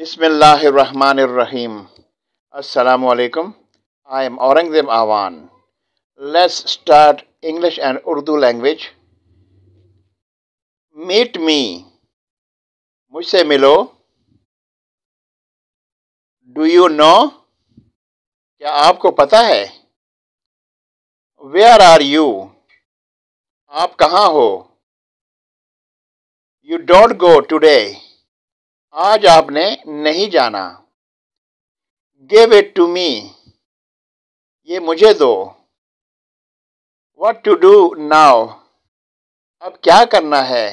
Bismillahirrahmanirrahim. Assalamu alaikum. I am Aurangzeb Awan. Let's start English and Urdu language. Meet me. मुझसे मिलो. Do you know? क्या आपको पता है? Where are you? आप कहाँ हो? You don't go today. आज आपने नहीं जाना. Give it to me. ये मुझे दो. What to do now? अब क्या करना है?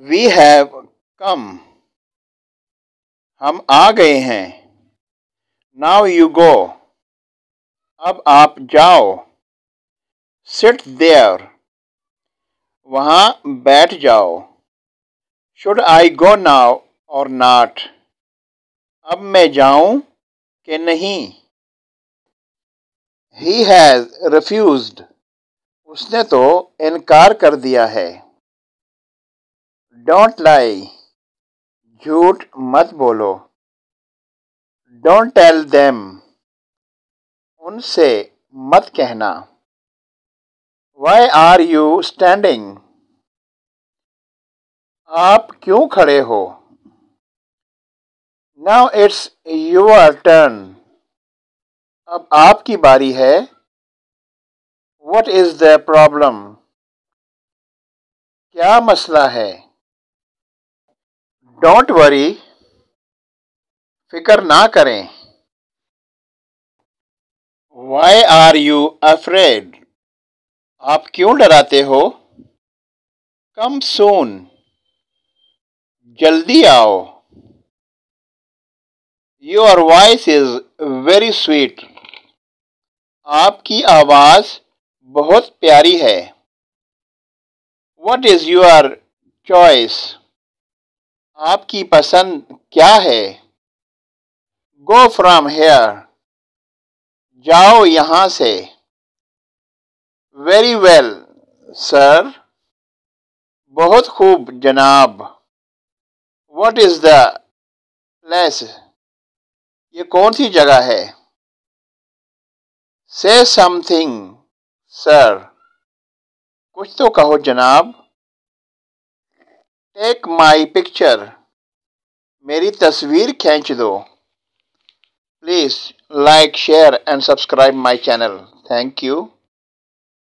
We have come. हम आ गए हैं. Now you go. अब आप जाओ. Sit there. वहाँ बैठ जाओ. Should I go now or not? अब मैं जाऊं कि नहीं? He has refused. उसने तो इनकार कर दिया है. Don't lie. झूठ मत बोलो. Don't tell them. उनसे मत कहना. Why are you standing? आप क्यों खड़े हो? Now it's your turn. अब आपकी बारी है. What is the problem? क्या मसला है? Don't worry. फिक्र ना करें. Why are you afraid? आप क्यों डराते हो? Come soon. जल्दी आओ. Your voice is very sweet. आपकी आवाज़ बहुत प्यारी है. What is your choice? आपकी पसंद क्या है? Go from here. जाओ यहाँ से. Very well, sir. बहुत खूब जनाब. What is the place? ये कौन सी जगह है? Say something, sir. कुछ तो कहो जनाब. Take my picture. मेरी तस्वीर खींच दो. Please like, share and subscribe my channel. Thank you.